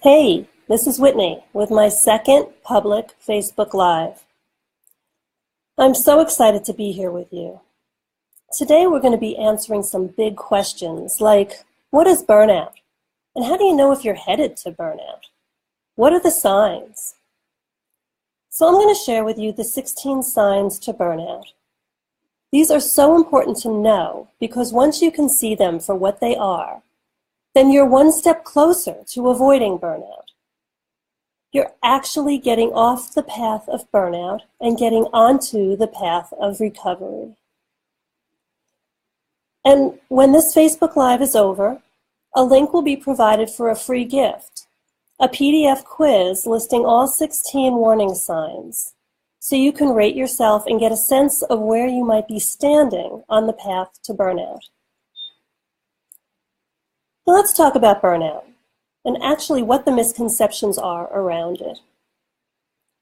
Hey, this is Whitney with my second public Facebook Live. I'm so excited to be here with you. Today we're going to be answering some big questions like, what is burnout? And how do you know if you're headed to burnout? What are the signs? So I'm going to share with you the 16 signs to burnout. These are so important to know because once you can see them for what they are, then you're one step closer to avoiding burnout. You're actually getting off the path of burnout and getting onto the path of recovery. And when this Facebook Live is over, a link will be provided for a free gift, a PDF quiz listing all 16 warning signs, so you can rate yourself and get a sense of where you might be standing on the path to burnout. Now let's talk about burnout, and actually what the misconceptions are around it.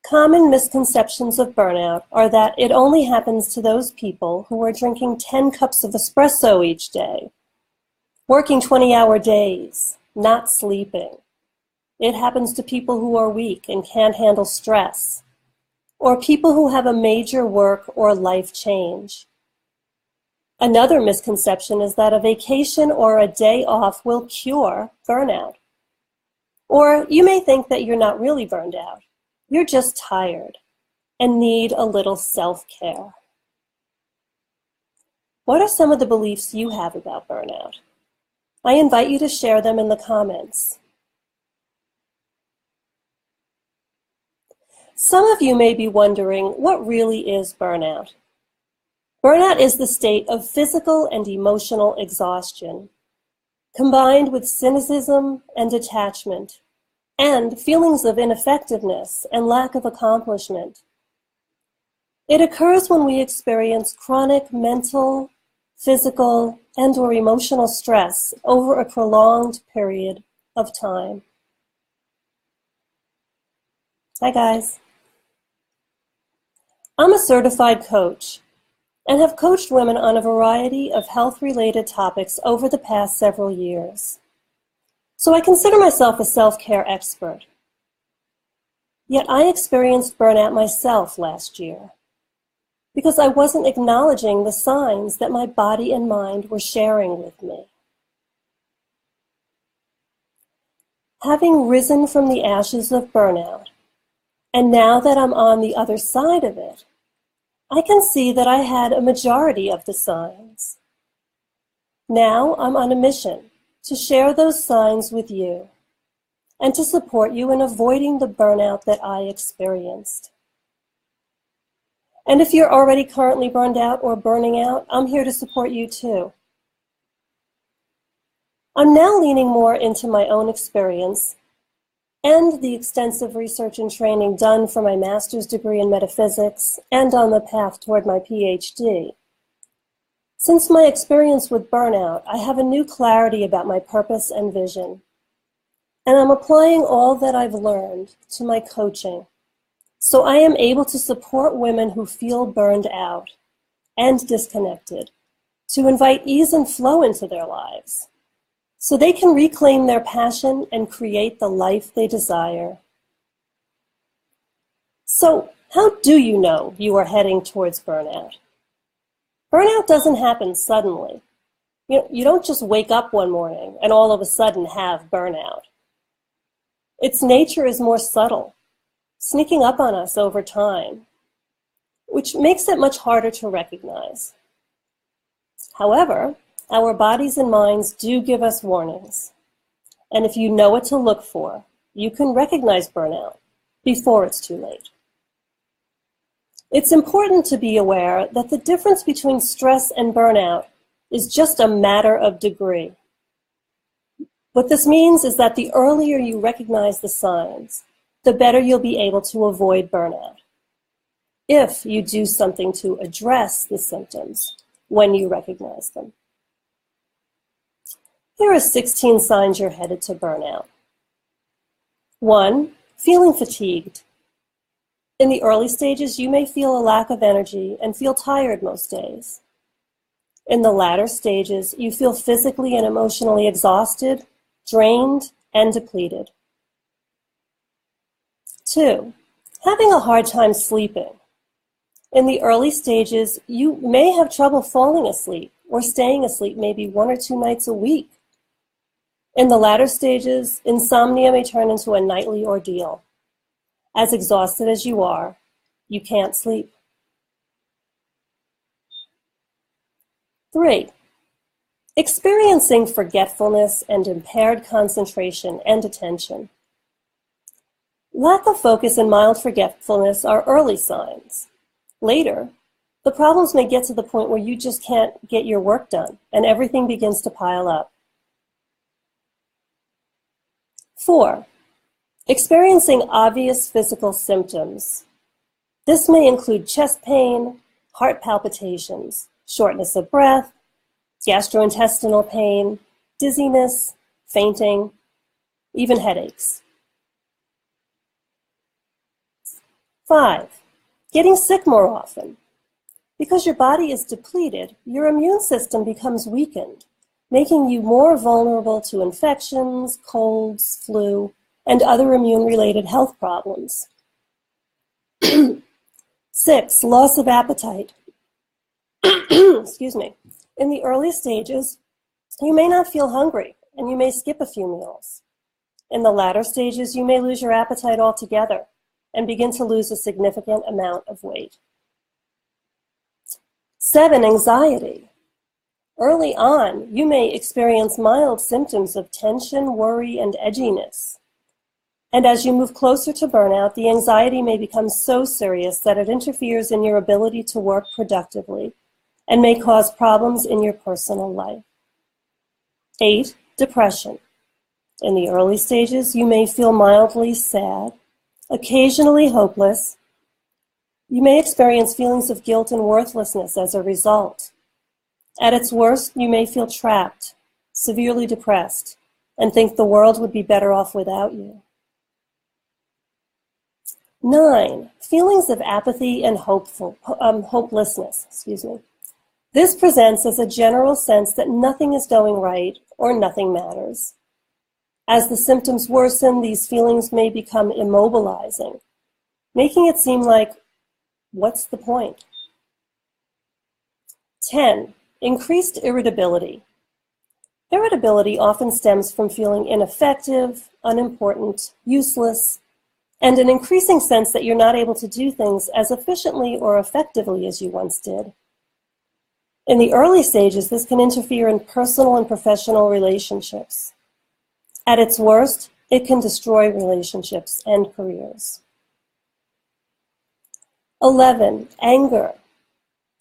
Common misconceptions of burnout are that it only happens to those people who are drinking 10 cups of espresso each day, working 20-hour days, not sleeping. It happens to people who are weak and can't handle stress, or people who have a major work or life change. Another misconception is that a vacation or a day off will cure burnout. Or you may think that you're not really burned out. You're just tired and need a little self-care. What are some of the beliefs you have about burnout? I invite you to share them in the comments. Some of you may be wondering, what really is burnout? Burnout is the state of physical and emotional exhaustion, combined with cynicism and detachment, and feelings of ineffectiveness and lack of accomplishment. It occurs when we experience chronic mental, physical, and/or emotional stress over a prolonged period of time. Hi guys. I'm a certified coach and have coached women on a variety of health-related topics over the past several years. So I consider myself a self-care expert. Yet I experienced burnout myself last year because I wasn't acknowledging the signs that my body and mind were sharing with me. Having risen from the ashes of burnout, and now that I'm on the other side of it, I can see that I had a majority of the signs. Now I'm on a mission to share those signs with you and to support you in avoiding the burnout that I experienced. And if you're already currently burned out or burning out, I'm here to support you too. I'm now leaning more into my own experience and the extensive research and training done for my master's degree in metaphysics and on the path toward my PhD. Since my experience with burnout, I have a new clarity about my purpose and vision, and I'm applying all that I've learned to my coaching, so I am able to support women who feel burned out and disconnected to invite ease and flow into their lives, so they can reclaim their passion and create the life they desire. So, how do you know you are heading towards burnout? Burnout doesn't happen suddenly. You don't just wake up one morning and all of a sudden have burnout. Its nature is more subtle, sneaking up on us over time, which makes it much harder to recognize. However, our bodies and minds do give us warnings. And if you know what to look for, you can recognize burnout before it's too late. It's important to be aware that the difference between stress and burnout is just a matter of degree. What this means is that the earlier you recognize the signs, the better you'll be able to avoid burnout, if you do something to address the symptoms when you recognize them. Here are 16 signs you're headed to burnout. 1, feeling fatigued. In the early stages, you may feel a lack of energy and feel tired most days. In the latter stages, you feel physically and emotionally exhausted, drained, and depleted. 2, having a hard time sleeping. In the early stages, you may have trouble falling asleep or staying asleep maybe 1 or 2 nights a week. In the latter stages, insomnia may turn into a nightly ordeal. As exhausted as you are, you can't sleep. 3, experiencing forgetfulness and impaired concentration and attention. Lack of focus and mild forgetfulness are early signs. Later, the problems may get to the point where you just can't get your work done and everything begins to pile up. 4, experiencing obvious physical symptoms. This may include chest pain, heart palpitations, shortness of breath, gastrointestinal pain, dizziness, fainting, even headaches. 5, getting sick more often. Because your body is depleted, your immune system becomes weakened, making you more vulnerable to infections, colds, flu, and other immune-related health problems. 6, loss of appetite. Excuse me. In the early stages, you may not feel hungry, and you may skip a few meals. In the latter stages, you may lose your appetite altogether and begin to lose a significant amount of weight. 7, anxiety. Early on, you may experience mild symptoms of tension, worry, and edginess. And as you move closer to burnout, the anxiety may become so serious that it interferes in your ability to work productively and may cause problems in your personal life. 8, depression. In the early stages, you may feel mildly sad, occasionally hopeless. You may experience feelings of guilt and worthlessness as a result. At its worst, you may feel trapped, severely depressed, and think the world would be better off without you. 9, feelings of apathy and hopelessness. This presents as a general sense that nothing is going right or nothing matters. As the symptoms worsen, these feelings may become immobilizing, making it seem like, what's the point? 10, increased irritability. Irritability often stems from feeling ineffective, unimportant, useless, and an increasing sense that you're not able to do things as efficiently or effectively as you once did. In the early stages, this can interfere in personal and professional relationships. At its worst, it can destroy relationships and careers. 11, anger.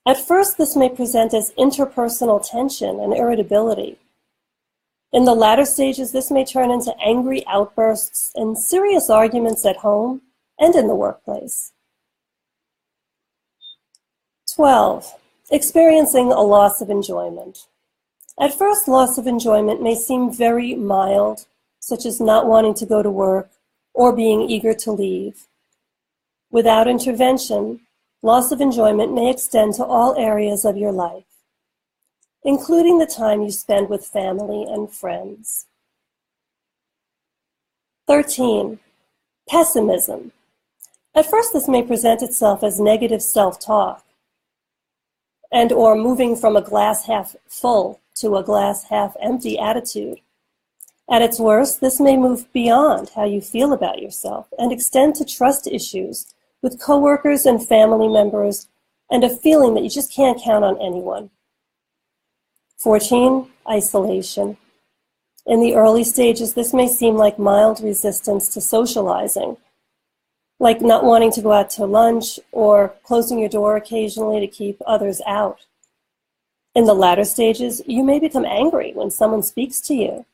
At first, this may present as interpersonal tension and irritability. In the latter stages, this may turn into angry outbursts and serious arguments at home and in the workplace. 12, experiencing a loss of enjoyment. At first, loss of enjoyment may seem very mild, such as not wanting to go to work or being eager to leave. Without intervention, loss of enjoyment may extend to all areas of your life, including the time you spend with family and friends. 13, pessimism. At first, this may present itself as negative self-talk and or moving from a glass half full to a glass half empty attitude. At its worst, this may move beyond how you feel about yourself and extend to trust issues with coworkers and family members and a feeling that you just can't count on anyone. 14, isolation. In the early stages, this may seem like mild resistance to socializing, like not wanting to go out to lunch or closing your door occasionally to keep others out. In the latter stages, you may become angry when someone speaks to you,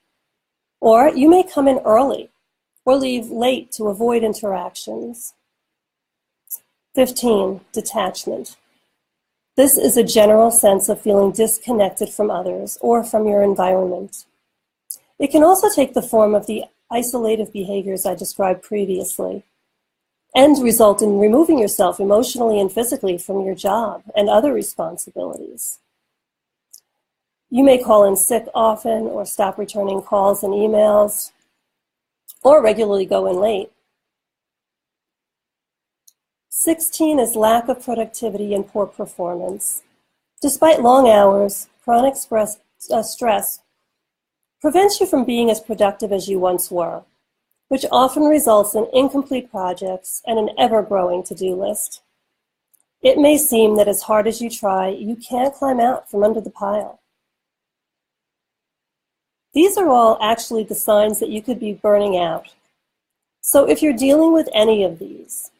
or you may come in early or leave late to avoid interactions. 15, detachment. This is a general sense of feeling disconnected from others or from your environment. It can also take the form of the isolative behaviors I described previously and result in removing yourself emotionally and physically from your job and other responsibilities. You may call in sick often or stop returning calls and emails or regularly go in late. 16 is lack of productivity and poor performance. Despite long hours, chronic stress prevents you from being as productive as you once were, which often results in incomplete projects and an ever-growing to-do list. It may seem that as hard as you try, you can't climb out from under the pile. These are all actually the signs that you could be burning out. So if you're dealing with any of these,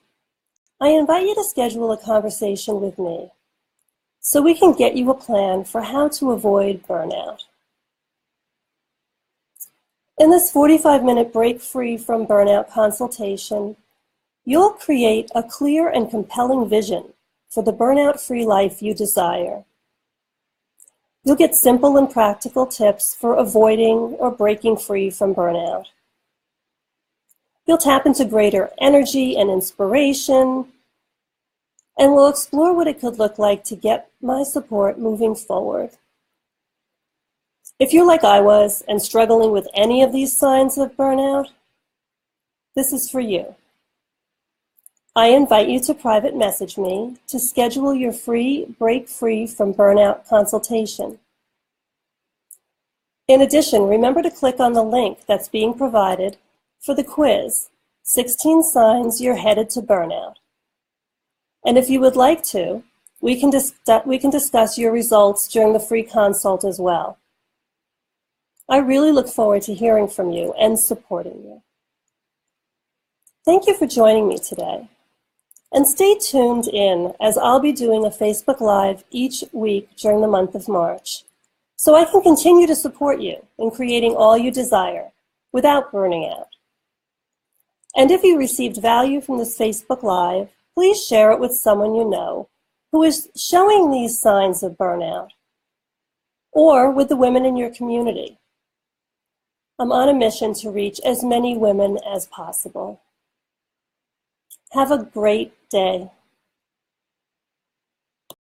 I invite you to schedule a conversation with me so we can get you a plan for how to avoid burnout. In this 45-minute break-free from burnout consultation, you'll create a clear and compelling vision for the burnout-free life you desire. You'll get simple and practical tips for avoiding or breaking free from burnout. You'll tap into greater energy and inspiration, and we'll explore what it could look like to get my support moving forward. If you're like I was and struggling with any of these signs of burnout, this is for you. I invite you to private message me to schedule your free Break Free from Burnout consultation. In addition, remember to click on the link that's being provided for the quiz, 16 Signs You're Headed to Burnout. And if you would like to, we can discuss your results during the free consult as well. I really look forward to hearing from you and supporting you. Thank you for joining me today. And stay tuned in as I'll be doing a Facebook Live each week during the month of March, so I can continue to support you in creating all you desire without burning out. And if you received value from this Facebook Live, please share it with someone you know who is showing these signs of burnout, or with the women in your community. I'm on a mission to reach as many women as possible. Have a great day.